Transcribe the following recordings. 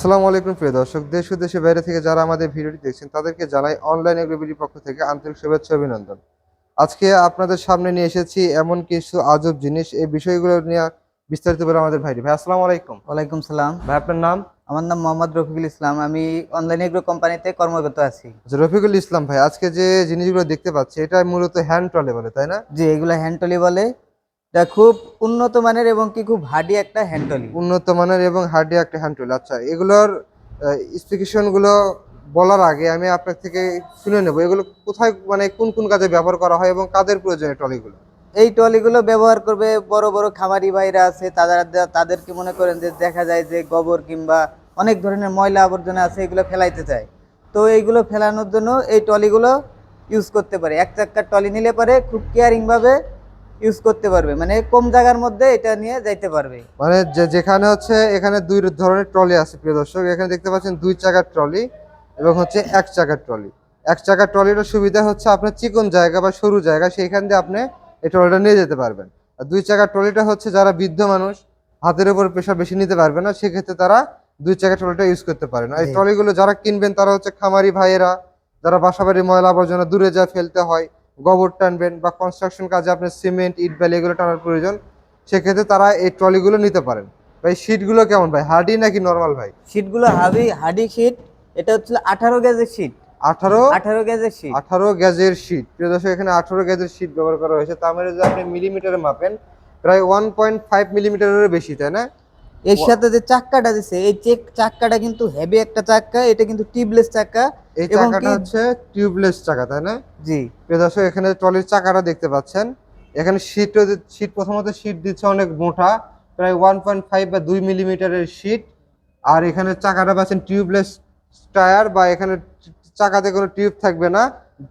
আসসালামু আলাইকুম প্রিয় দর্শক, দেশ ও দেশের বাইরে থেকে যারা আমাদের ভিডিওটি দেখছেন তাদেরকে জানাই অনলাইন এগ্রিবিলিটির পক্ষ থেকে আন্তরিক শুভেচ্ছা অভিনন্দন। আজকে আপনাদের সামনে নিয়ে এসেছি এমন কিছু আজব জিনিস, এই বিষয়গুলো নিয়ে বিস্তারিত বলে আমাদের ভাই আসসালামু আলাইকুম। ওয়ালাইকুম সালাম। ভাই আপনার নাম? আমার নাম মোহাম্মদ রফিকুল ইসলাম। আমি অনলাইন এগ্রো কোম্পানিতে কর্মরত আছি। আচ্ছা, রফিকুল ইসলাম ভাই, আজকে যে জিনিসগুলো দেখতে পাচ্ছি এটা মূলত হ্যান্ড ট্রলি বলে, তাই না? জি, এগুলো হ্যান্ডটলি বলে। এটা খুব উন্নত মানের এবং কি খুব হার্ডি একটা হ্যান্ডটলি। উন্নত মানের এবং হার্ডি একটা হ্যান্ড ট্রলি। আচ্ছা, এগুলোর স্পেসিফিকেশন গুলো বলার আগে আমি আপনার থেকে শুনে নেব এগুলো কোথায়, মানে কোন কোন কাজে ব্যবহার করা হয় এবং কাদের প্রয়োজনে ট্রলিগুলো। এই ট্রলিগুলো ব্যবহার করবে বড় বড় খামারি ভাইরা আছে, তাদেরকে মনে করেন যে দেখা যায় যে গোবর কিংবা অনেক ধরনের ময়লা আবর্জনা আছে, এগুলো ফেলাইতে চায়। তো এইগুলো ফেলানোর জন্য এই ট্রলিগুলো ইউজ করতে পারে। এক চাক্কার ট্রলি নিলে পারে খুব কেয়ারিংভাবে ইউজ করতে পারবে, মানে কম জায়গার মধ্যে এটা নিয়ে যাইতে পারবে। মানে যেখানে হচ্ছে এখানে দুই ধরনের ট্রলি আছে প্রিয় দর্শক, এখানে দেখতে পাচ্ছেন দুই চাকার ট্রলি এবং হচ্ছে এক চাকার ট্রলি। এক চাকার ট্রলিটার সুবিধা হচ্ছে আপনার চিকন জায়গা বা সরু জায়গা সেইখান দিয়ে আপনি এই ট্রলিটা নিয়ে যেতে পারবেন। আর দুই চাকার ট্রলিটা হচ্ছে যারা বৃদ্ধ মানুষ, হাতের উপর প্রেশার বেশি নিতে পারবে না, সেক্ষেত্রে তারা দুই চাকার ট্রলিটা ইউজ করতে পারেন। আর এই ট্রলিগুলো যারা কিনবেন তারা হচ্ছে খামারি ভাইয়েরা, যারা বাসাবাড়ি ময়লা আবর্জনা দূরে যা ফেলতে হয়, গোবর টানবেন বা কনস্ট্রাকশন কাজে আপনার সিমেন্ট ইট বালি এগুলো টানার প্রয়োজন, সেক্ষেত্রে তারা এই ট্রলিগুলো নিতে পারেন। ভাই শীটগুলো কেমন ভাই, হার্ডি নাকি নরমাল ভাই? শীটগুলো হার্ডি শীট। এটা হচ্ছে 18 গেজের শীট। 18 গেজের শীট। 18 গেজের শীট। প্রিয় দর্শক, এখানে 18 গেজের শীট ব্যবহার করা হয়েছে। তার মানে যদি আপনি মিলিমিটারে মাপেন প্রায় 1.5 মিলিমিটারের বেশি, তাই না? এর সাথে যে চাক্কাটা দিছে, এই চাক্কাটা কিন্তু হেভি একটা চাক্কা। এটা কিন্তু টিউবলেস চাক্কা। এই চাকাটা হচ্ছে টিউবলেস চাকা, তাই না? জি। প্রিয় দর্শক, এখানে ট্রলির চাকাটা দেখতে পাচ্ছেন। এখানে শীট প্রথমত শীট দিচ্ছে অনেক মোটা, প্রায় 1.5 বা 2 মিলিমিটারের শীট। আর এখানে চাকাটা পাচ্ছেন টিউবলেস টায়ার, বা এখানে চাকাতে কোনো টিউব থাকবে না,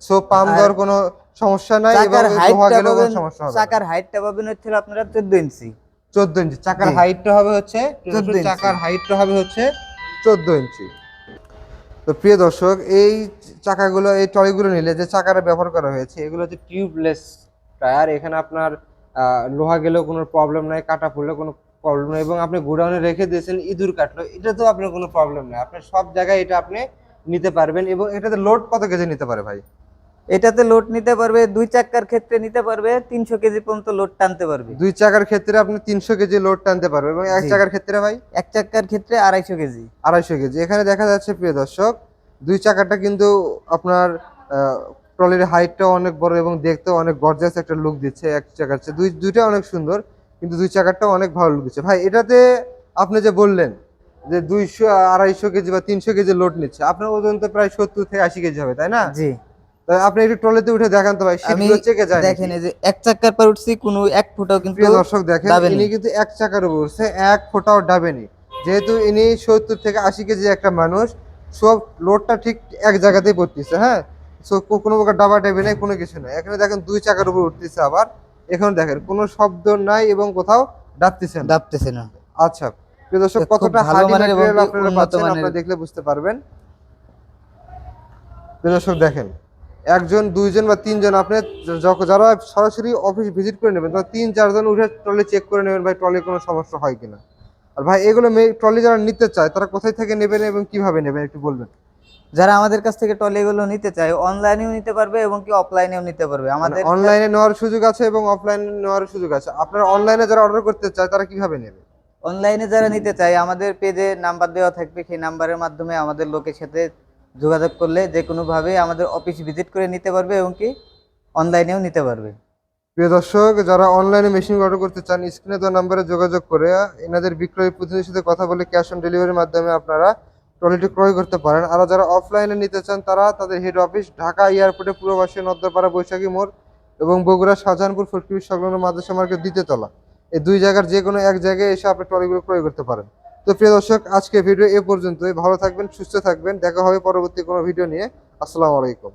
সো পাম্প দেওয়ার কোনো সমস্যা নাই এবং লোহা গেলেও কোনো সমস্যা হবে না। চাকার হাইটটা পাবেন হচ্ছে আপনারা 14 ইঞ্চি। 14 ইঞ্চি চাকার হাইটটা হবে হচ্ছে 14 ইঞ্চি। তো প্রিয় দর্শক, এই চাকাগুলো, এই ট্রলিগুলো নিলে যে চাকাটা ব্যবহার করা হয়েছে এগুলো হচ্ছে টিউবলেস টায়ার। এখানে আপনার লোহা গেলেও কোনো প্রবলেম নাই, কাটা পড়লে কোনো প্রবলেম নেই, এবং আপনি গোডাউনে রেখে দিয়েছেন ইঁদুর কাটলো, এটা তো আপনার কোনো প্রবলেম নেই, আপনার সব জায়গায় এটা আপনি নিতে পারবেন। এবং এটাতে লোড কত কেজি নিতে পারে ভাই? এটাতে লোড নিতে পারবে, দুই চাক্কার ক্ষেত্রে নিতে পারবে 300 কেজি পর্যন্ত লোড টানতে পারবে। দুই চাকার ক্ষেত্রে আপনি 300 কেজি লোড টানতে পারবে, এবং এক চাকার ক্ষেত্রে ভাই? এক চাক্কার ক্ষেত্রে 250 কেজি। 250 কেজি। এখানে দেখা যাচ্ছে প্রিয় দর্শক, দুই চাকাটা কিন্তু আপনার ট্রলির হাইটটাও অনেক বড় এবং দেখতেও অনেক গর্জাস একটা লুক দিচ্ছে। এক চাকার চেয়ে দুইটা অনেক সুন্দর, কিন্তু দুই চাকারটাও অনেক ভালো লুক দিচ্ছে। ভাই এটাতে আপনি যে বললেন যে 200 250 কেজি বা 300 কেজি লোড নিচ্ছে, আপনার ওজন তো প্রায় 70 থেকে 80 কেজি হবে, তাই না? জি। আপনি একটু ট্রলিতে উঠে দেখান তো ভাই, শীটগুলো চেকে যায় দেখেন, এই যে এক চাক্কার পর উঠছি, কোনো এক ফুটাও কিন্তু। প্রিয় দর্শক দেখেন, ইনি কিন্তু এক চাকার উপর উঠছে, এক ফোঁটাও ডাবেনি। যেহেতু ইনি 70 থেকে 80 কেজি একটা মানুষ, সব লোডটা ঠিক এক জায়গাতেই পড়তেছে। হ্যাঁ, কোনো প্রকার ডাবা ডাবি নাই, কোনো কিছু নাই। এখানে দেখেন দুই চাকার উপর উঠতেছে, আবার এখানে দেখেন কোনো শব্দ নাই এবং কোথাও ডাবতেছে না। আচ্ছা প্রিয় দর্শক, কতটা হার্ডি ম্যাটেরিয়াল আপনারা পাচ্ছেন আপনারা দেখলে বুঝতে পারবেন। প্রিয় দর্শক দেখেন, একজন, দুইজন বা তিনজন, আপনি যারা সরাসরি অফিস ভিজিট করে নেবেন তারা 3-4 জন উঠে ট্রলি চেক করে নেবেন ভাই ট্রলির কোনো সমস্যা হয় কিনা। আর ভাই এগুলো ট্রলি যারা নিতে চায় তারা কোথায় থেকে নেবেন এবং কিভাবে নেবেন একটু বলবেন? যারা আমাদের কাছ থেকে ট্রলিগুলো নিতে চায় অনলাইনেও নিতে পারবে এবং কি অফলাইনেও নিতে পারবে। আমাদের অনলাইনে নেওয়ার সুযোগ আছে এবং অফলাইনে নেওয়ার সুযোগ আছে। আপনারা অনলাইনে যারা অর্ডার করতে চায় তারা কিভাবে নেবে? অনলাইনে যারা নিতে চায় আমাদের পেজে নাম্বার দেওয়া থাকবে, সেই নাম্বারের মাধ্যমে আমাদের লোকের সাথে যোগাযোগ করলে যে কোনোভাবে আমাদের অফিস ভিজিট করে নিতে পারবে এবং কি অনলাইনেও নিতে পারবে। প্রিয় দর্শক, যারা অনলাইনে মেশিন অর্ডার করতে চান স্ক্রিনে দেওয়া নাম্বারে যোগাযোগ করে এনাদের বিক্রয় প্রতিনিধির সাথে কথা বলে ক্যাশ অন ডেলিভারির মাধ্যমে আপনারা ট্রলিটি ক্রয় করতে পারেন। আর যারা অফলাইনে নিতে চান তারা তাদের হেড অফিস ঢাকা এয়ারপোর্টে পূর্ববাসী নদ্দাপাড়া বৈশাখী মোড় এবং বগুড়া শাহজাহানপুর ফুলটুবি সংলগ্ন মাদ্রাসা মার্কেট দ্বিতীয়তলা, এই দুই জায়গার যে কোনো এক জায়গায় এসে আপনি ট্রলিগুলো ক্রয় করতে পারেন। তো প্রিয় দর্শক, আজকে ভিডিও এ পর্যন্তই। ভালো থাকবেন, সুস্থ থাকবেন, দেখা হবে পরবর্তী কোনো ভিডিও নিয়ে। আসসালামু আলাইকুম।